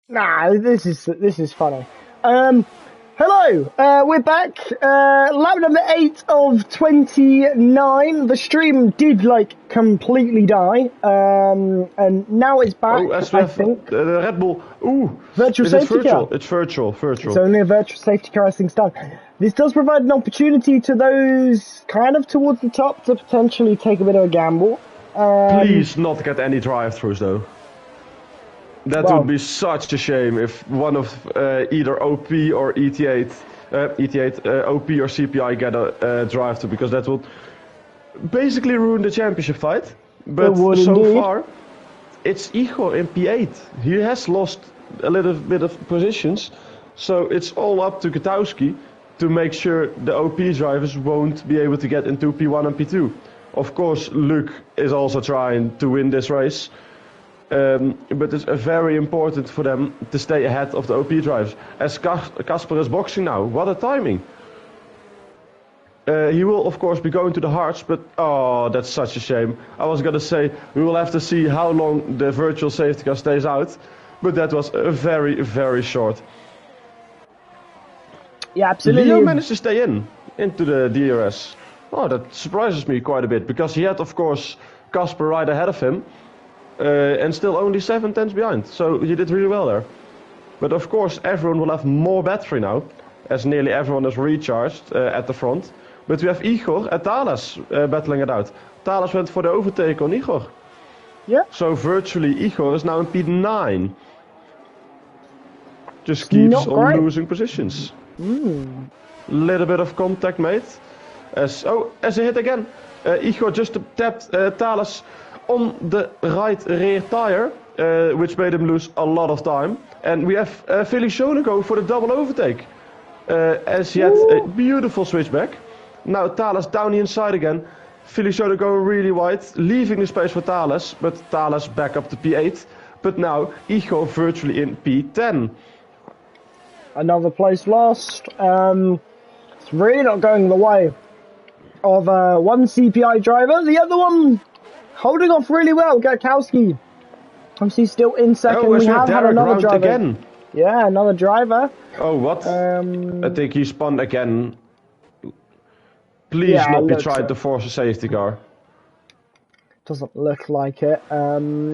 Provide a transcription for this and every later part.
Nah, this is funny. Hello, we're back. Lap number 8 of 29. The stream did completely die, and now it's back. Oh, as we I have think the Red Bull. Ooh, virtual is it safety virtual? car. It's virtual. It's only a virtual safety car as things stand. This does provide an opportunity to those kind of towards the top to potentially take a bit of a gamble. Please not get any drive-throughs though. That Well, would be such a shame if one of either OP or ET8, OP or CPI get a drive-through, because that would basically ruin the championship fight. But would so indeed. far, it's Igor in P8. He has lost a little bit of positions, so it's all up to Gutowski to make sure the OP drivers won't be able to get into P1 and P2. Of course, Luke is also trying to win this race, but it's very important for them to stay ahead of the OP drivers. As Casper is boxing now, what a timing! He will of course be going to the hearts, but oh, that's such a shame. I was gonna say we will have to see how long the virtual safety car stays out, but that was very, very short. Yeah, absolutely. Leo managed to stay into the DRS. Oh, that surprises me quite a bit, because he had of course Casper right ahead of him, and still only 7 tenths behind, so he did really well there. But of course everyone will have more battery now, as nearly everyone is recharged at the front. But we have Igor and Thales battling it out. Thales went for the overtake on Igor. Yeah. So virtually Igor is now in P9. Just keeps on losing positions. Little bit of contact made. As a hit again. Igor just tapped Thales on the right rear tire, which made him lose a lot of time. And we have Feliciano go for the double overtake. As he had a beautiful switchback. Now Thales down the inside again. Feliciano going really wide, leaving the space for Thales, but Thales back up to P8. But now Igor virtually in P10. Another place lost. It's really not going the way of one CPI driver. The other one holding off really well. Gakowski. Obviously still in second. Oh, we have had another driver. Again. Yeah, another driver. Oh, what? I think he spun again. Please not be trying to force a safety car. Doesn't look like it. Nah,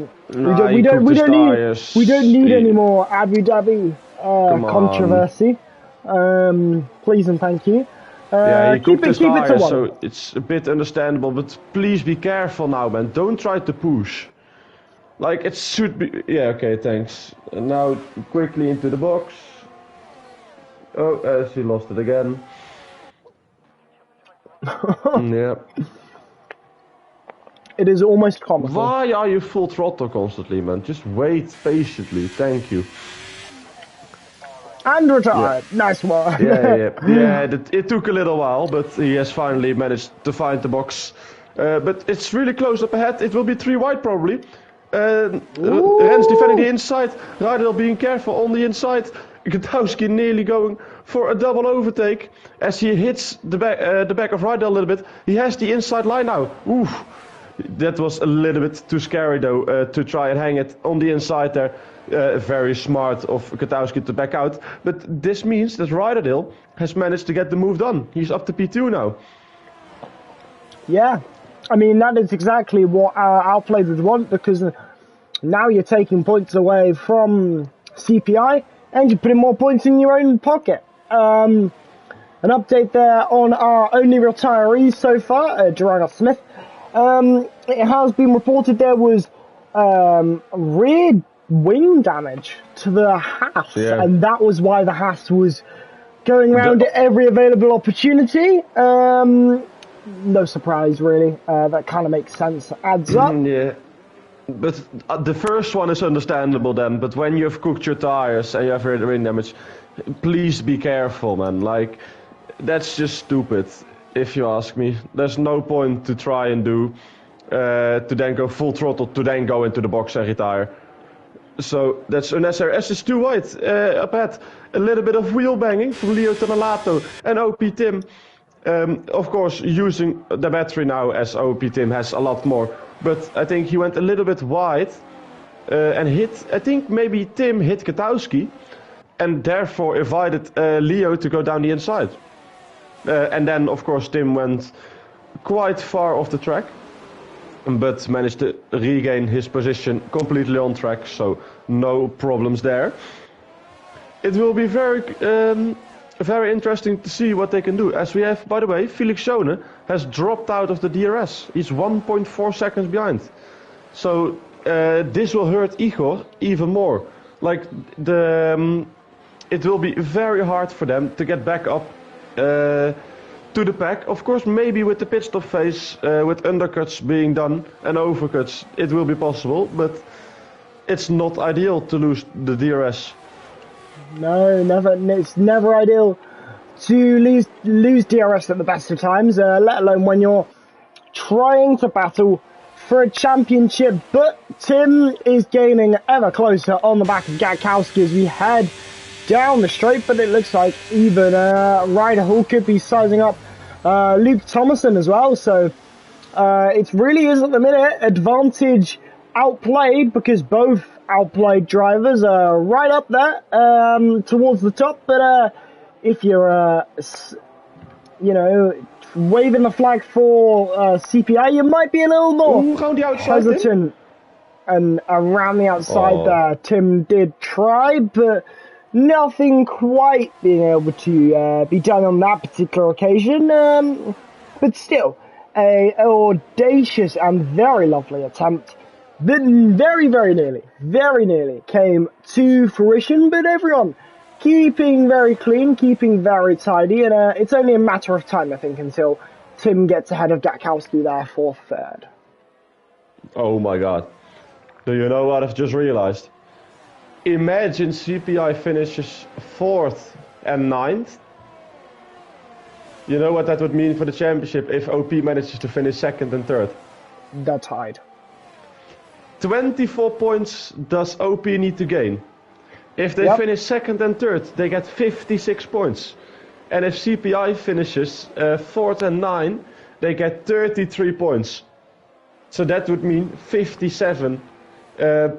we don't need any more Abu Dhabi controversy. Please and thank you. Yeah, he cooked his tires, to so it's a bit understandable. But please be careful now, man. Don't try to push. Like, it should be... Yeah, okay, thanks. And now quickly into the box. Oh, she lost it again. Yeah. It is almost comical. Why are you full throttle constantly, man? Just wait patiently. Thank you. And retired. Yeah. Nice one. Yeah. It took a little while, but he has finally managed to find the box. But it's really close up ahead. It will be 3 wide probably. Rens defending the inside. Rydell being careful on the inside. Gutowski nearly going for a double overtake as he hits the back of Rydell a little bit. He has the inside line now. Oof. That was a little bit too scary though, to try and hang it on the inside there. Very smart of Gutowski to back out. But this means that Rydell has managed to get the move done. He's up to P2 now. Yeah. I mean, that is exactly what our players would want, because now you're taking points away from CPI and you're putting more points in your own pocket. An update there on our only retirees so far, Gerard Smith. It has been reported there was rear wing damage to the Haas, and that was why the Haas was going around at every available opportunity. No surprise, really. That kind of makes sense. Adds up. Yeah. But the first one is understandable then, but when you've cooked your tires and you have ring damage, please be careful, man. Like, that's just stupid, if you ask me. There's no point to try and do, to then go full throttle, to then go into the box and retire. So that's unnecessary. As it's too wide up ahead. A little bit of wheel banging from Leo Tonelato and OP Tim. Of course, using the battery now, as OP Tim has a lot more. But I think he went a little bit wide and hit, I think maybe Tim hit Katowski, and therefore invited Leo to go down the inside. And then, of course, Tim went quite far off the track, but managed to regain his position completely on track, so no problems there. It will be very interesting to see what they can do, as we have, by the way, Felix Schone has dropped out of the DRS. He's 1.4 seconds behind. So this will hurt Igor even more. Like, it will be very hard for them to get back up to the pack. Of course, maybe with the pit stop phase, with undercuts being done and overcuts, it will be possible, but it's not ideal to lose the DRS. No, never. It's never ideal to lose DRS at the best of times, let alone when you're trying to battle for a championship. But Tim is gaining ever closer on the back of Gatkowski as we head down the straight, but it looks like even Ryder Hall could be sizing up Luke Thomason as well. So it really is at the minute advantage outplayed, because both outplayed drivers are right up there towards the top. But if you're waving the flag for CPI, you might be a little more hesitant. And around the outside there, Tim did try, but nothing quite being able to be done on that particular occasion. But still, a audacious and very lovely attempt that very nearly came to fruition. But everyone keeping very clean, keeping very tidy, and it's only a matter of time, I think, until Tim gets ahead of Gatkowski there for third. Oh my god. Do you know what I've just realized? Imagine CPI finishes 4th and 9th. You know what that would mean for the championship if OP manages to finish 2nd and 3rd? They're tied. 24 points does OP need to gain. If they finish 2nd and 3rd, they get 56 points. And if CPI finishes 4th and 9, they get 33 points. So that would mean 57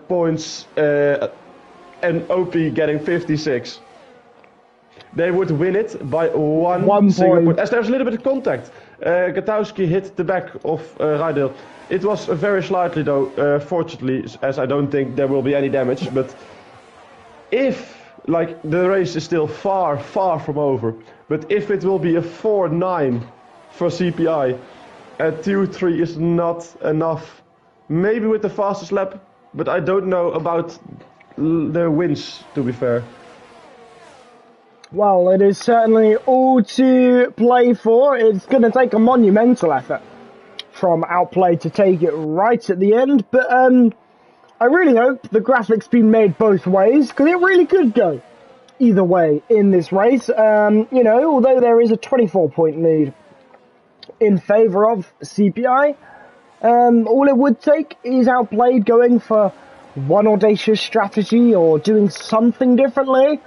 points and OP getting 56. They would win it by one single point. As there's a little bit of contact. Katowski hit the back of Rydell. It was very slightly though, fortunately, as I don't think there will be any damage. But if, like, the race is still far from over, but if it will be a 4-9 for CPI, a 2-3 is not enough. Maybe with the fastest lap, but I don't know about the wins, to be fair. Well, it is certainly all to play for. It's going to take a monumental effort from Outplay to take it right at the end. But I really hope the graphics be made both ways, because it really could go either way in this race. Although there is a 24-point lead in favour of CPI, all it would take is Outplayed going for one audacious strategy or doing something differently,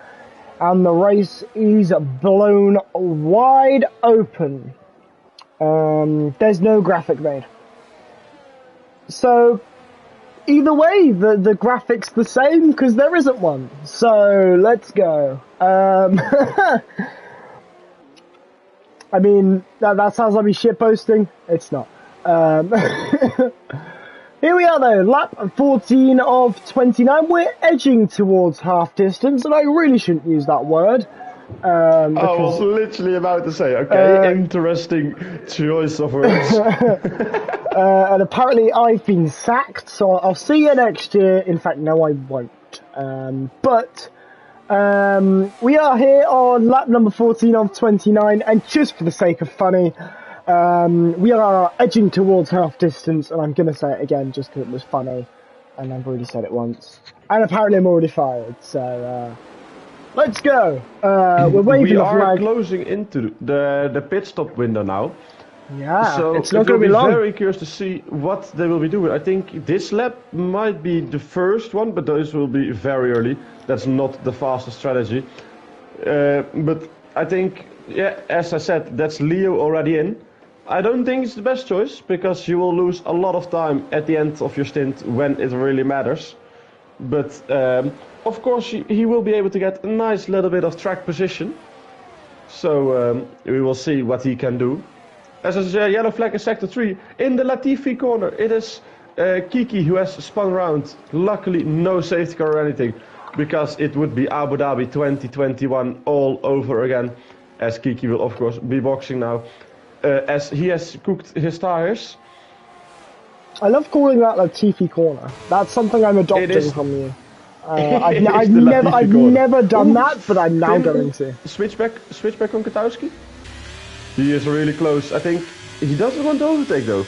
and the race is blown wide open. There's no graphic made. So, either way, the graphic's the same, because there isn't one. So, let's go. I mean, that sounds like me shitposting. It's not. Here we are though, lap 14 of 29. We're edging towards half distance, and I really shouldn't use that word. I was literally about to say, okay, interesting choice of words. And apparently I've been sacked, so I'll see you next year. In fact, no, I won't. But we are here on lap number 14 of 29, and just for the sake of funny, we are edging towards half distance, and I'm going to say it again just because it was funny, and I've already said it once. And apparently I'm already fired, so let's go. We're waving the flag. We are closing into the pit stop window now. Yeah, so it's not going to be long. I'm very curious to see what they will be doing. I think this lap might be the first one, but those will be very early. That's not the fastest strategy. But I think, yeah, as I said, that's Leo already in. I don't think it's the best choice, because you will lose a lot of time at the end of your stint when it really matters. But of course he will be able to get a nice little bit of track position. So we will see what he can do. As a yellow flag in sector 3, in the Latifi corner, it is Kiki who has spun around. Luckily no safety car or anything, because it would be Abu Dhabi 2021 all over again, as Kiki will of course be boxing now, as he has cooked his tires. I love calling that Latifi corner. That's something I'm adopting from you. I've never done that, but I'm now going to. Switchback on Katowski. He is really close. I think he doesn't want to overtake though.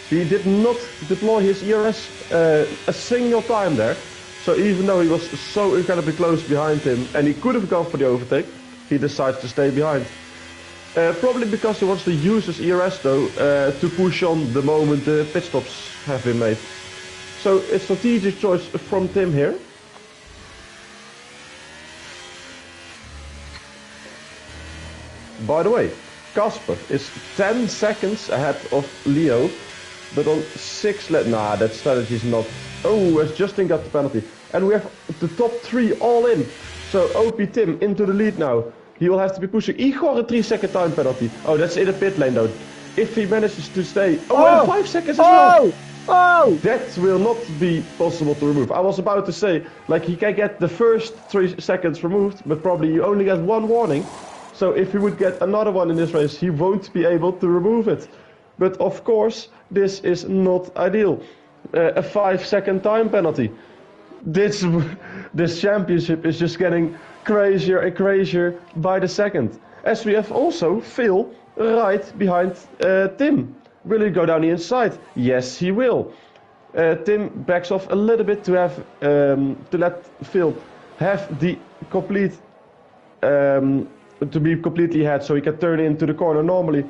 He did not deploy his ERS a single time there. So even though he was so incredibly close behind him and he could have gone for the overtake, he decides to stay behind. Probably because he wants to use his ERS though to push on the moment the pit stops have been made. So a strategic choice from Tim here. By the way, Casper is 10 seconds ahead of Leo, but on 6 nah, that strategy is not. Oh, as Justin got the penalty. And we have the top 3 all in. So OP Tim into the lead now. He will have to be pushing. Igor a 3-second time penalty. Oh, that's in the pit lane though. If he manages to stay. Oh, and 5 seconds as well. Oh! That will not be possible to remove. I was about to say, like, he can get the first 3 seconds removed, but probably you only get 1 warning. So if he would get another one in this race, he won't be able to remove it. But of course, this is not ideal. A 5-second time penalty. This championship is just getting crazier and crazier by the second. As we have also Phil right behind Tim. Will he go down the inside? Yes, he will. Tim backs off a little bit to have to let Phil have the complete to be completely ahead, so he can turn into the corner normally.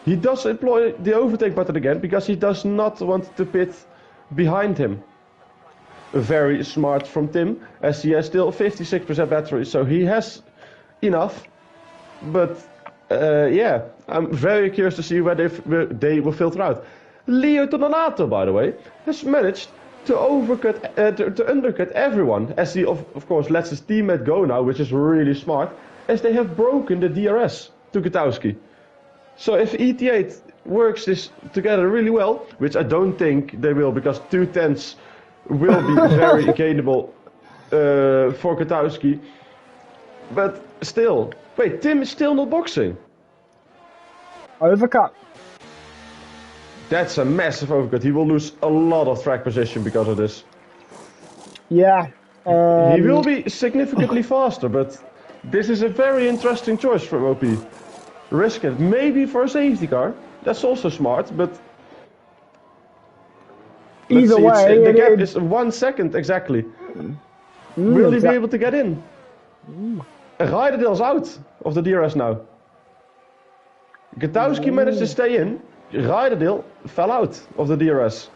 He does employ the overtake button again because he does not want to pit behind him. Very smart from Tim, as he has still 56% battery, so he has enough. But yeah, I'm very curious to see where they will filter out. Leo Donato, by the way, has managed to to undercut everyone, as he of course lets his teammate go now, which is really smart, as they have broken the DRS to Katowski. So if ET8 works this together really well, which I don't think they will, because 2/10 will be very gainable for Katowski. But still, wait, Tim is still not boxing. Overcut. That's a massive overcut. He will lose a lot of track position because of this. Yeah. He will be significantly faster, but this is a very interesting choice from OP. Risk it. Maybe for a safety car. That's also smart, but either way, the gap is 1 second exactly. Will he be able to get in? Rijderdale's out of the DRS now. Katowski managed to stay in. Rijderdale fell out of the DRS.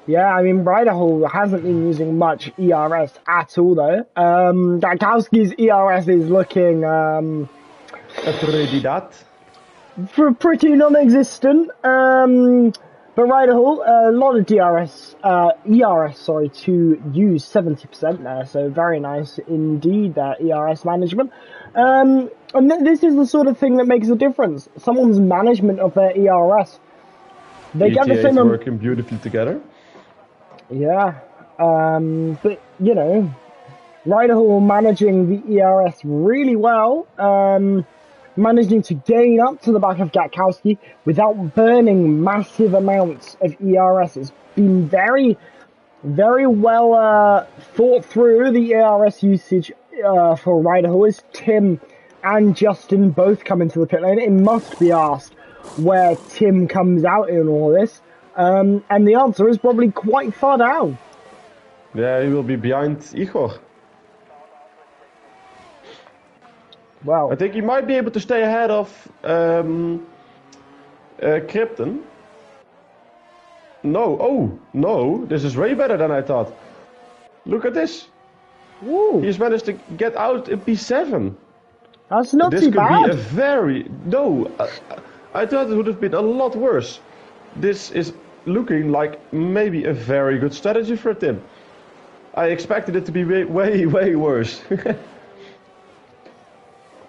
Yeah, I mean, Rijderdale hasn't been using much ERS at all, though. Katowski's ERS is looking pretty non-existent. But Rijderdale, a lot of ERS, to use 70% there, so very nice indeed, that ERS management. And this is the sort of thing that makes a difference. Someone's management of their ERS. They get the same working beautifully together. Yeah, but you know, Rijderdale managing the ERS really well, managing to gain up to the back of Gatkowski without burning massive amounts of ERS. It's been very, very well thought through, the ERS usage for Rijderdale, as Tim and Justin both come into the pit lane. It must be asked where Tim comes out in all this. And the answer is probably quite far down. Yeah, he will be behind Igor. Well, I think he might be able to stay ahead of Krypton. No, this is way better than I thought. Look at this. Woo. He's managed to get out in P7. That's not this too bad. This could be a I thought it would have been a lot worse. This is looking like maybe a very good strategy for Tim. I expected it to be way worse.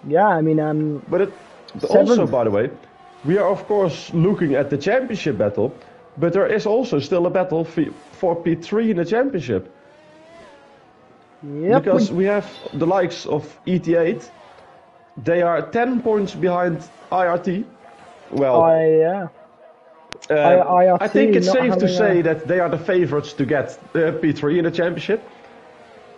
Yeah, I mean, But also, by the way, we are of course looking at the championship battle, but there is also still a battle for P3 in the championship. yep, Because we have the likes of ET8, they are 10 points behind IRT. Well, I think it's safe to say that they are the favorites to get P3 in the championship.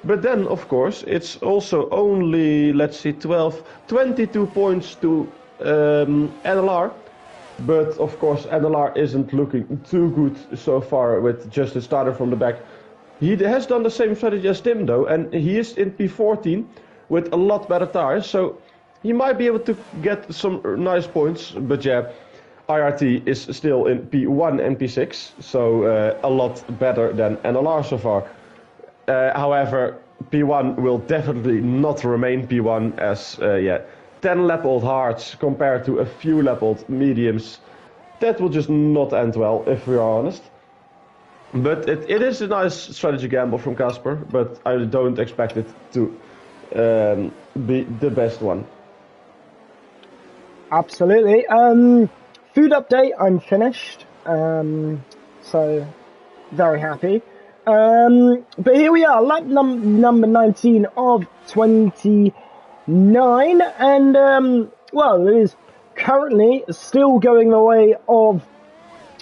But then, of course, it's also only, let's see, 22 points to NLR. But, of course, NLR isn't looking too good so far with just a starter from the back. He has done the same strategy as Tim, though, and he is in P14 with a lot better tires. So he might be able to get some nice points. But yeah, IRT is still in P1 and P6, so a lot better than NLR so far. However, P1 will definitely not remain P1 as 10 lap-old hards compared to a few lap-old mediums. That will just not end well, if we are honest. But it is a nice strategy gamble from Casper, but I don't expect it to be the best one. Absolutely. Food update, I'm finished. So, very happy. But here we are, lap number 19 of 29, and well, it is currently still going the way of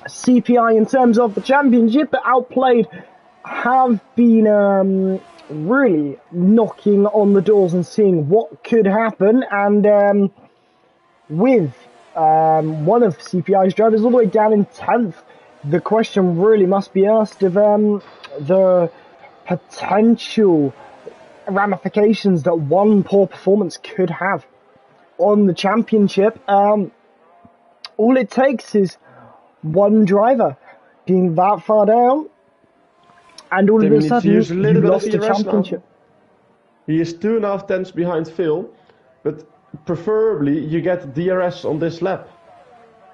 CPI in terms of the championship, but Outplayed have been really knocking on the doors and seeing what could happen, and with one of CPI's drivers all the way down in 10th, the question really must be asked of the potential ramifications that one poor performance could have on the championship. All it takes is one driver being that far down, and all of a sudden you've lost the championship. He is 2.5 tenths behind Phil, but preferably you get DRS on this lap.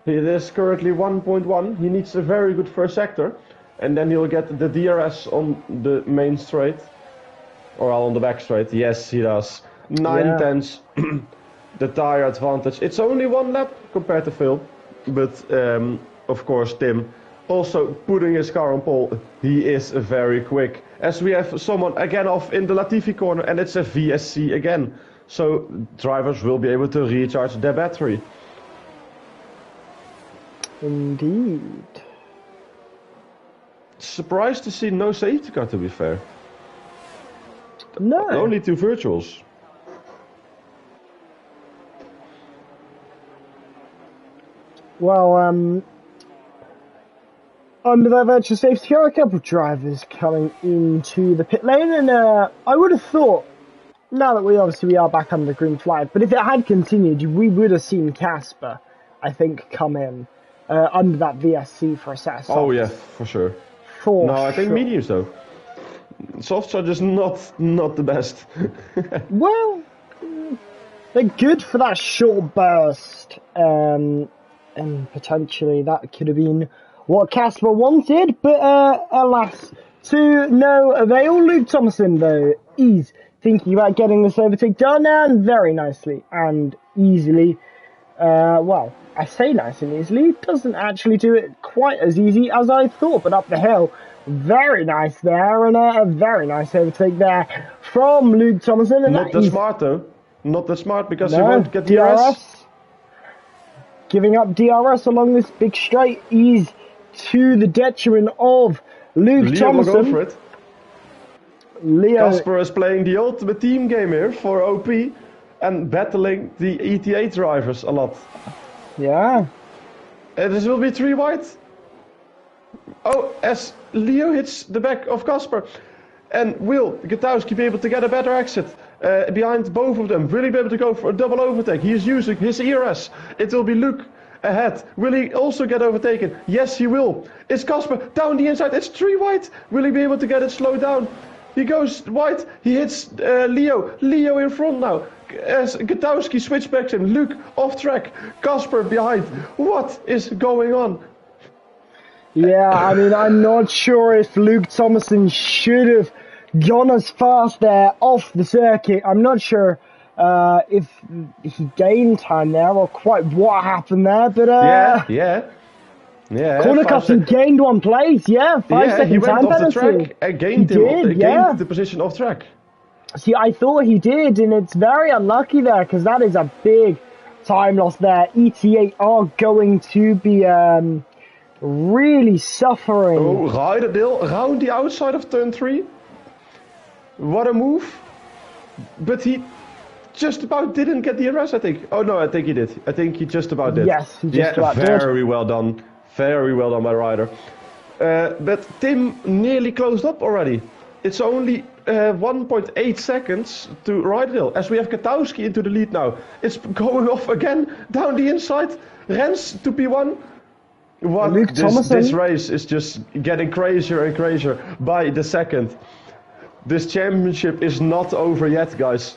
It is currently 1.1. He needs a very good first sector, and then he'll get the DRS on the main straight, or on the back straight. Yes, he does. 9 tenths, the tire advantage. It's only one lap compared to Phil, but of course Tim also putting his car on pole. He is very quick. As we have someone again off in the Latifi corner, and it's a VSC again. So drivers will be able to recharge their battery. Indeed. Surprised to see no safety car, to be fair. No. Only 2 virtuals. Well, under that virtual safety car, a couple of drivers coming into the pit lane, and I would have thought, now that we are back under the green flag, but if it had continued, we would have seen Casper, I think, come in under that VSC for a set. Oh yeah, for sure. I think mediums though. Softs are just not the best. Well, they're good for that short burst, and potentially that could have been what Casper wanted, but alas, to no avail. Luke Thomason, though, is thinking about getting this overtake done, and very nicely and easily. Well, I say nice and easily, doesn't actually do it quite as easy as I thought, but up the hill, very nice there, and a very nice overtake there from Luke Thomason. And not that smart though, not that smart, because he won't get DRS. Giving up DRS along this big straight is to the detriment of Luke Thomason. Will go for it. Casper is playing the ultimate team game here for OP and battling the ET8 drivers a lot. Yeah. This will be 3 wide. Oh, as Leo hits the back of Casper. And will Gutowski be able to get a better exit behind both of them? Will he be able to go for a double overtake? He is using his ERS. It will be Luke ahead. Will he also get overtaken? Yes, he will. It's Casper down the inside. It's 3 wide. Will he be able to get it slowed down? He goes wide. He hits Leo. Leo in front now. As Gutowski switchbacks him. Luke off track. Casper behind. What is going on? Yeah, I mean, I'm not sure if Luke Thomason should have gone as fast there off the circuit. I'm not sure if he gained time there or quite what happened there, but corner 5 custom seconds. gained 1 place. Yeah, 5 Yeah, second he went time off the penalty. track and gained the position off track. See, I thought he did, and it's very unlucky there because that is a big time loss there. ETA are going to be really suffering. Oh, Rijderdale round the outside of turn 3. What a move. But he just about didn't get the arrest, I think. Oh no, I think he did. I think he just about did. Yes, he just about did. Very well done. Very well done by Ryder. But Tim nearly closed up already. It's only 1.8 seconds to Rijderdale, as we have Katowski into the lead now. It's going off again down the inside. Rens to P1. This race is just getting crazier and crazier by the second. This championship is not over yet, guys.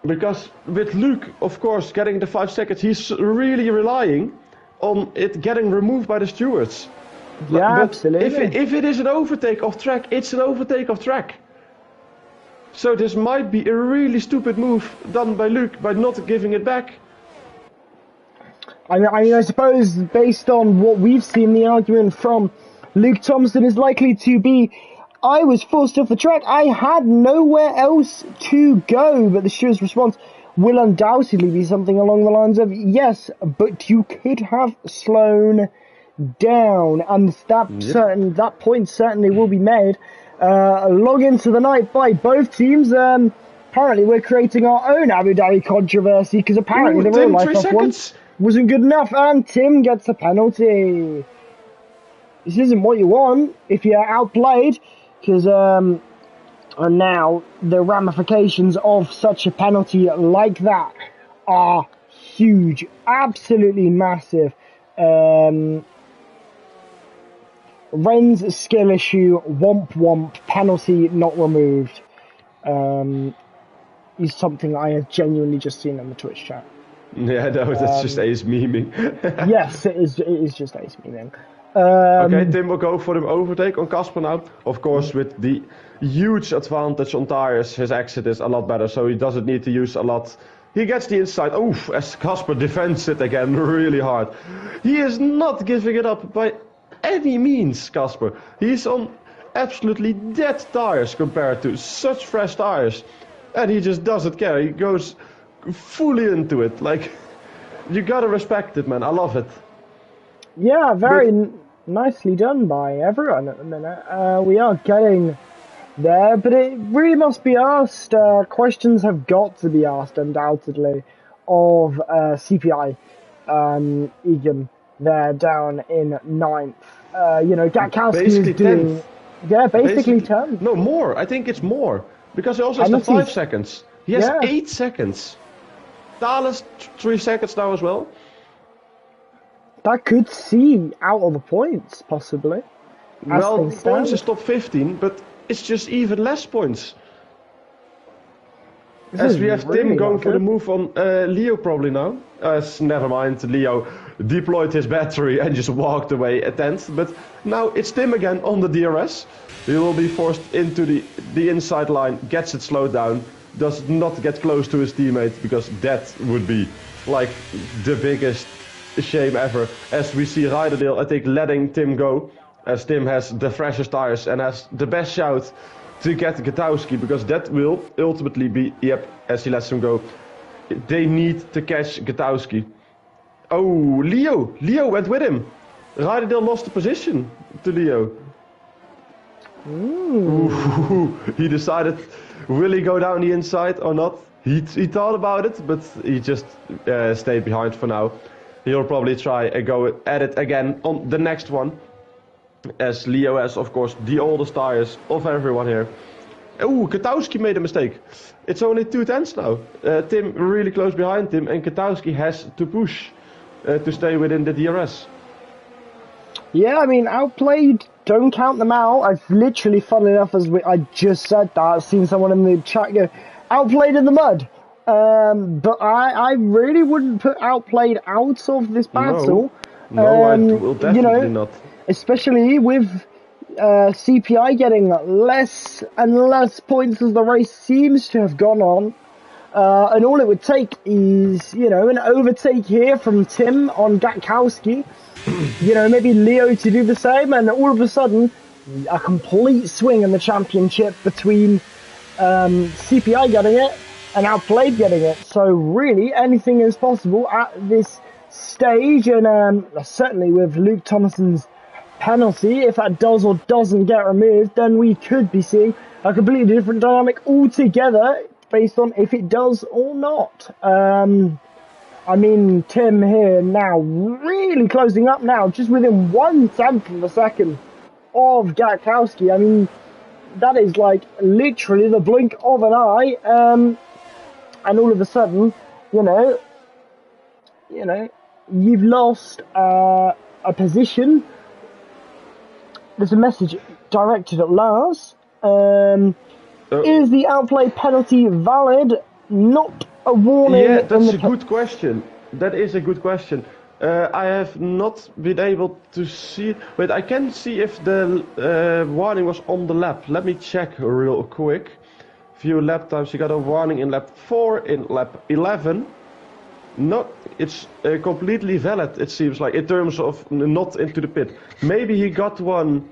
Because with Luke, of course, getting the 5 seconds, he's really relying on it getting removed by the stewards. Yeah, but absolutely. If it is an overtake off track, it's an overtake off track. So this might be a really stupid move done by Luke by not giving it back. I mean, I suppose based on what we've seen, the argument from Luke Thompson is likely to be, I was forced off the track. I had nowhere else to go. But the steward's response will undoubtedly be something along the lines of, yes, but you could have slowed down. And that point certainly will be made long into the night by both teams. Apparently we're creating our own Abu Dhabi controversy because apparently the real life F1 wasn't good enough and Tim gets a penalty. This isn't what you want if you're outplayed, because now the ramifications of such a penalty like that are huge, absolutely massive. Ren's skill issue, womp, penalty not removed, is something I have genuinely just seen on the Twitch chat. Yeah, no, that's just Ace memeing. Yes, it is just Ace memeing. Okay, Tim will go for the overtake on Casper now. Of course, with the huge advantage on tires, his exit is a lot better, so he doesn't need to use a lot. He gets the inside. Oof, as Casper defends it again really hard. He is not giving it up by any means, Casper. He's on absolutely dead tires compared to such fresh tires. And he just doesn't care. He goes fully into it. Like, you gotta respect it, man. I love it. Yeah, very nicely done by everyone at the minute. We are getting there, but it really must be asked. Questions have got to be asked, undoubtedly, of CPI. Egan there down in 9th. Gatkowski is doing... 10th. Yeah, basically 10th. No, more. I think it's more. Because he also has the 5 seconds. He has 8 seconds. Thales 3 seconds now as well. That could see out of the points, possibly. Well, points is top 15, but it's just even less points. As we have really Tim going for the move on Leo probably now. Never mind, Leo deployed his battery and just walked away at 10th. But now it's Tim again on the DRS. He will be forced into the inside line, gets it slowed down, does not get close to his teammate, because that would be like the biggest shame ever. As we see Rijderdale, I think, letting Tim go, as Tim has the freshest tires and has the best shout to get Katowski, because that will ultimately be, as he lets him go, they need to catch Katowski. Oh, Leo went with him. Rijderdale lost the position to Leo. Ooh, he decided, will he go down the inside or not? He thought about it, but he just stayed behind for now. He'll probably try and go at it again on the next one, as Leo has, of course, the oldest tires of everyone here. Ooh, Katowski made a mistake. It's only 2 tenths now. Tim really close behind him, and Katowski has to push to stay within the DRS. Yeah, I mean, outplayed, don't count them out. I've literally, funnily enough, I just said that, I've seen someone in the chat go, outplayed in the mud. But I really wouldn't put outplayed out of this battle. No, I will definitely not. especially with CPI getting less and less points as the race seems to have gone on. And all it would take is, an overtake here from Tim on Gatkowski. Maybe Leo to do the same, and all of a sudden, a complete swing in the championship between CPI getting it and Outplayed getting it. So really, anything is possible at this stage, and certainly with Luke Thomason's penalty, if that does or doesn't get removed, then we could be seeing a completely different dynamic altogether based on if it does or not. Tim here now really closing up now, just within 1/10 of a second of Gatkowski. That is like literally the blink of an eye, and all of a sudden, you've lost a position. There's a message directed at Lars. Is the outplay penalty valid? Not a warning. Yeah, that's a good question. That is a good question. I have not been able to see it, but I can see if the warning was on the lap. Let me check real quick. Few lap times. You got a warning in lap 4, in lap 11. No, it's completely valid, it seems like, in terms of not into the pit. Maybe he got one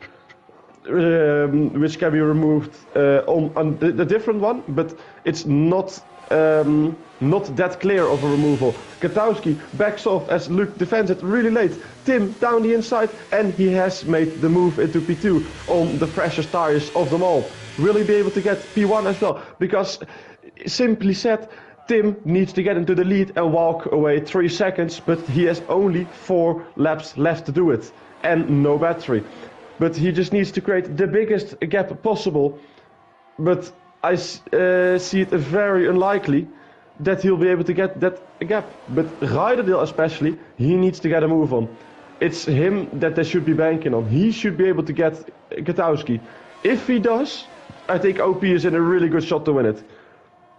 which can be removed on the different one, but it's not that clear of a removal. Katowski backs off as Luke defends it really late. Tim down the inside, and he has made the move into P2 on the freshest tires of them all. Will he be able to get P1 as well? Because, simply said, Tim needs to get into the lead and walk away 3 seconds, but he has only 4 laps left to do it, and no battery. But he just needs to create the biggest gap possible. But I see it very unlikely that he'll be able to get that gap. But Rijderdale especially, he needs to get a move on. It's him that they should be banking on. He should be able to get Katowski. If he does, I think OP is in a really good shot to win it.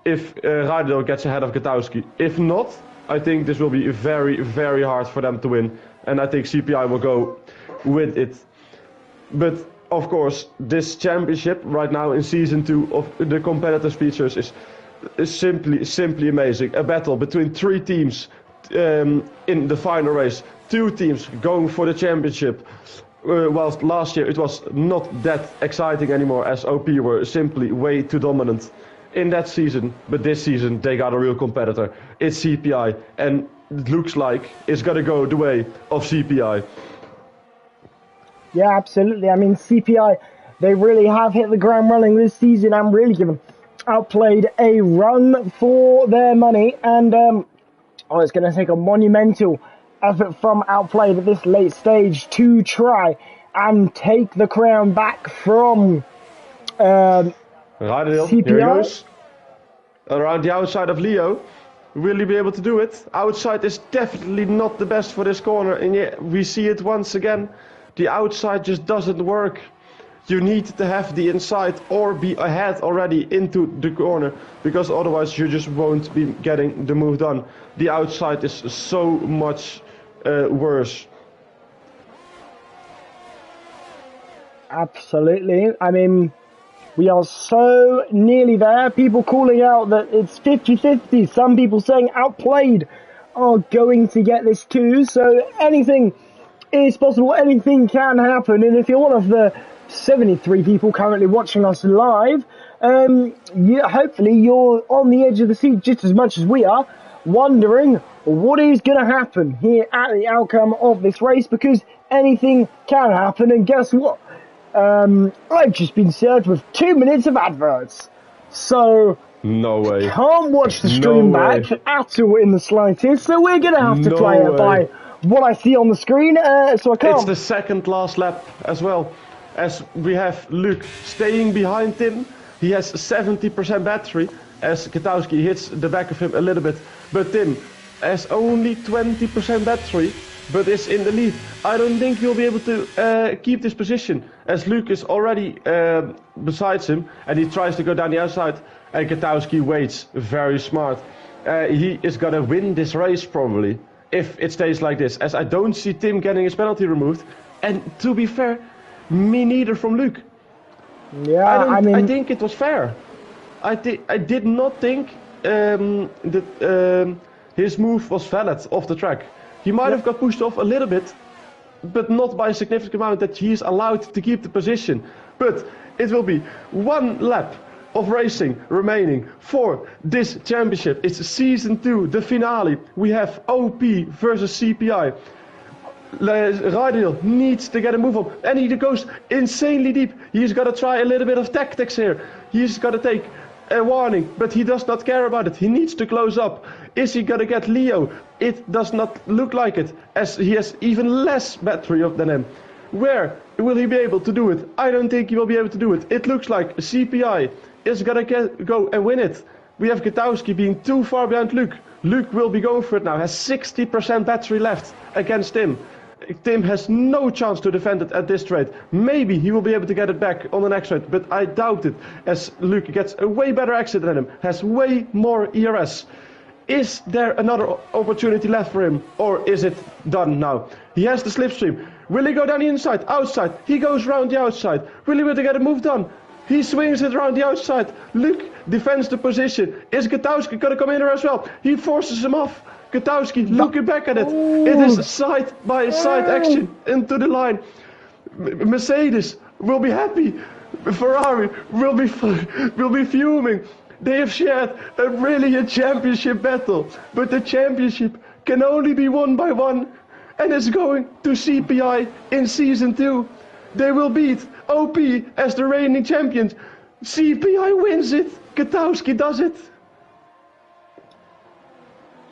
If Rijderdale gets ahead of Katowski. If not, I think this will be very, very hard for them to win. And I think CPI will go with it. But of course, this championship right now in season 2 of the competitive features is simply amazing. A battle between 3 teams in the final race. 2 teams going for the championship. Whilst last year it was not that exciting anymore, as OP were simply way too dominant in that season. But this season they got a real competitor. It's CPI, and it looks like it's gonna go the way of CPI. Yeah, absolutely. CPI, they really have hit the ground running this season and really given Outplayed a run for their money. And it's going to take a monumental effort from Outplayed at this late stage to try and take the crown back from Rijderdale, CPI. here he goes. Around the outside of Leo. Will he be able to do it? Outside is definitely not the best for this corner, and yet we see it once again. The outside just doesn't work. You need to have the inside or be ahead already into the corner, because otherwise you just won't be getting the move done. The outside is so much worse. Absolutely. We are so nearly there. People calling out that it's 50-50. Some people saying Outplayed are going to get this too. So anything is possible. Anything can happen. And if you're one of the 73 people currently watching us live, hopefully you're on the edge of the seat just as much as we are, wondering what is going to happen here at the outcome of this race, because anything can happen. And guess what? I've just been served with 2 minutes of adverts. So no way. Can't watch the stream back at all in the slightest. So we're going to have to play it by what I see on the screen. So I can't. It's the second last lap as well. As we have Luke staying behind him. He has 70% battery as Katowski hits the back of him a little bit. But Tim has only 20% battery, but is in the lead. I don't think he'll be able to keep this position, as Luke is already besides him, and he tries to go down the outside, and Katowski waits. Very smart. He is gonna win this race probably, if it stays like this, as I don't see Tim getting his penalty removed. And to be fair, me neither from Luke. Yeah, I think it was fair. I did not think that his move was valid off the track. He might have got pushed off a little bit, but not by a significant amount that he is allowed to keep the position. But it will be one lap of racing remaining for this championship. It's season 2, the finale. We have OP versus CPI. Rydell needs to get a move on, and he goes insanely deep. He's got to try a little bit of tactics here. He's got to take a warning, but he does not care about it. He needs to close up. Is he going to get Leo? It does not look like it, as he has even less battery than him. Where will he be able to do it? I don't think he will be able to do it. It looks like CPI is going to go and win it. We have Gutowski being too far behind Luke. Luke will be going for it now, has 60% battery left against Tim. Tim has no chance to defend it at this straight. Maybe he will be able to get it back on the next straight, but I doubt it, as Luke gets a way better exit than him, has way more ERS. Is there another opportunity left for him, or is it done now? He has the slipstream. Will he go down the inside, outside? He goes round the outside. Will he be able to get a move done? He swings it around the outside. Luke defends the position. Is Gutowski going to come in there as well? He forces him off. Gutowski looking back at it. It is side-by-side action into the line. Mercedes will be happy. Ferrari will be fuming. They have shared a championship battle, but the championship can only be won by one, and it's going to CPI in season 2. They will beat OP as the reigning champions. CPI wins it. Gutowski does it.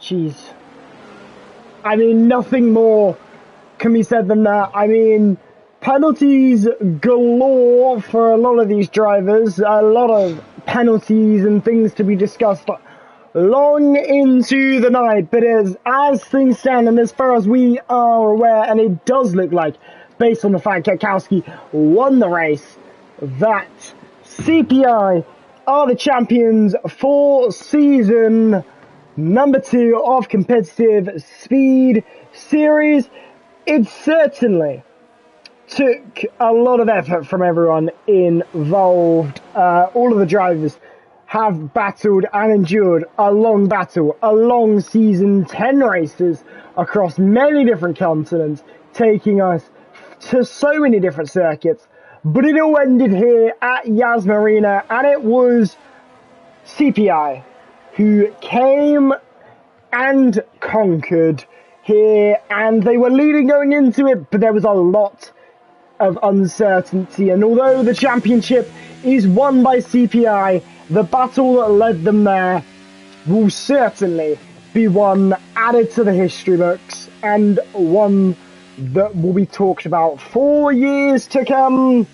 Jeez. I mean, nothing more can be said than that. I mean, penalties galore for a lot of these drivers. A lot of penalties and things to be discussed long into the night. But as things stand, and as far as we are aware, and it does look like, based on the fact that Gutowski won the race, that CPI are the champions for season number 2 of competitive speed series. It certainly took a lot of effort from everyone involved. All of the drivers have battled and endured a long battle, a long season, 10 races across many different continents, taking us to so many different circuits. But it all ended here at Yas Marina, and it was CPI who came and conquered here, and they were leading going into it, but there was a lot of uncertainty. And although the championship is won by CPI, the battle that led them there will certainly be one added to the history books, and one that will be talked about for years to come.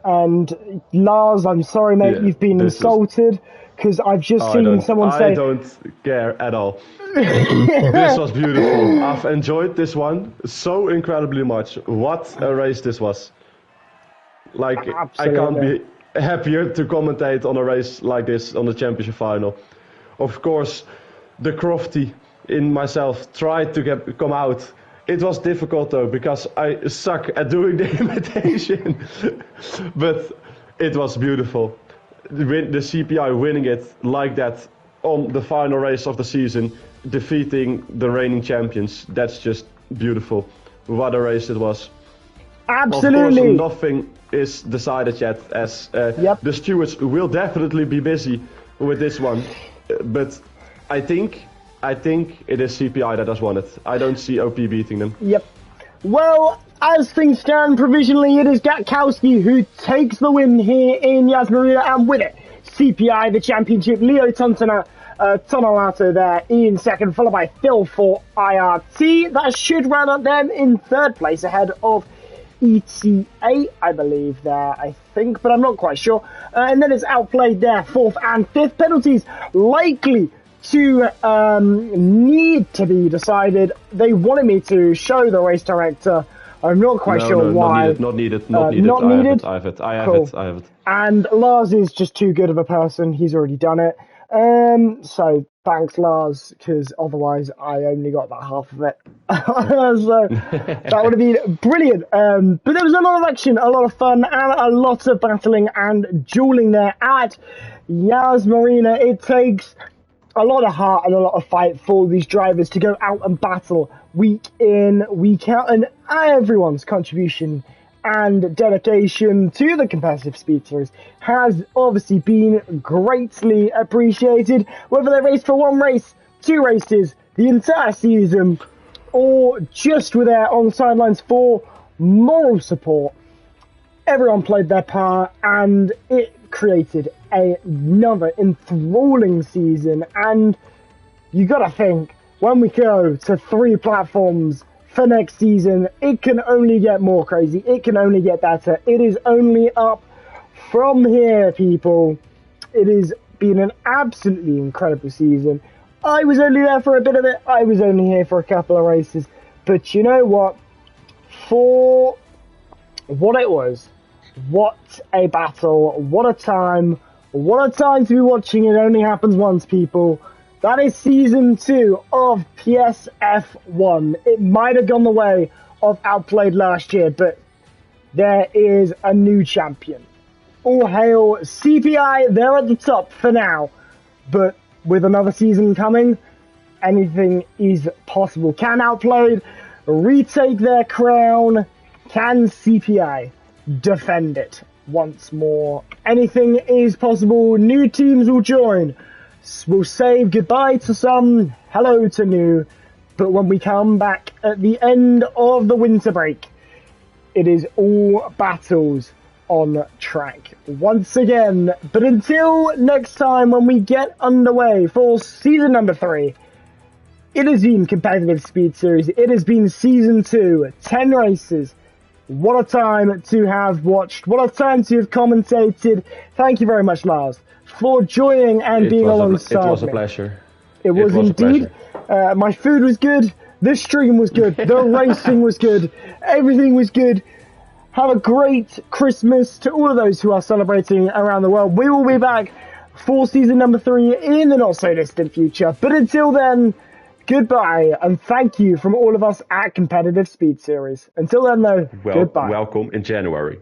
And Lars, I'm sorry, mate, you've been insulted, because I've just seen someone say... I don't care at all. This was beautiful. I've enjoyed this one so incredibly much. What a race this was. Like, absolutely. I can't be happier to commentate on a race like this on the championship final. Of course, the Crofty in myself tried to come out. It was difficult though, because I suck at doing the imitation. But it was beautiful. The CPI winning it like that on the final race of the season, defeating the reigning champions. That's just beautiful. What a race it was. Absolutely. Of course, nothing is decided yet, as the stewards will definitely be busy with this one. But I think it is CPI that has won it. I don't see OP beating them. Yep. Well, as things stand provisionally, it is Gutowski who takes the win here in Yas Marina, and with it, CPI the championship. Leo Tonelato there in second, followed by Phil for IRT. That should round up them in third place, ahead of ETA, I believe there, I think, but I'm not quite sure. And then it's Outplayed there, fourth and fifth. Penalties likely to need to be decided. They wanted me to show the race director. I'm not quite sure why. Not needed. Not needed. I have it. And Lars is just too good of a person. He's already done it. So thanks, Lars, because otherwise I only got that half of it. So that would have been brilliant. But there was a lot of action, a lot of fun, and a lot of battling and dueling there at Yas Marina. It takes a lot of heart and a lot of fight for these drivers to go out and battle week in, week out, and everyone's contribution and dedication to the competitive speed series has obviously been greatly appreciated, whether they race for one race, two races, the entire season, or just were there on the sidelines for moral support. Everyone played their part, and it created another enthralling season. And you gotta think, when we go to 3 platforms for next season, it can only get more crazy. It can only get better. It is only up from here, people. It has been an absolutely incredible season. I was only there for a bit of it. I was only here for a couple of races. But you know what? For what it was, what a battle, what a time to be watching. It only happens once, people. That is season 2 of PSF1. It might have gone the way of Outplayed last year, but there is a new champion. All hail CPI, they're at the top for now. But with another season coming, anything is possible. Can Outplayed retake their crown? Can CPI defend it once more? Anything is possible. New teams will join. We'll say goodbye to some, hello to new, but when we come back at the end of the winter break, it is all battles on track once again. But until next time, when we get underway for season number 3, it has been Competitive Speed Series. It has been season 2, 10 races. What a time to have watched. What a time to have commentated. Thank you very much, Lars, for joining and being alongside me. It was a pleasure. It was indeed. My food was good. The stream was good. The racing was good. Everything was good. Have a great Christmas to all of those who are celebrating around the world. We will be back for season number 3 in the not so distant future. But until then, goodbye and thank you from all of us at Competitive Speed Series. Until then, though, goodbye. Welcome in January.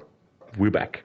We're back.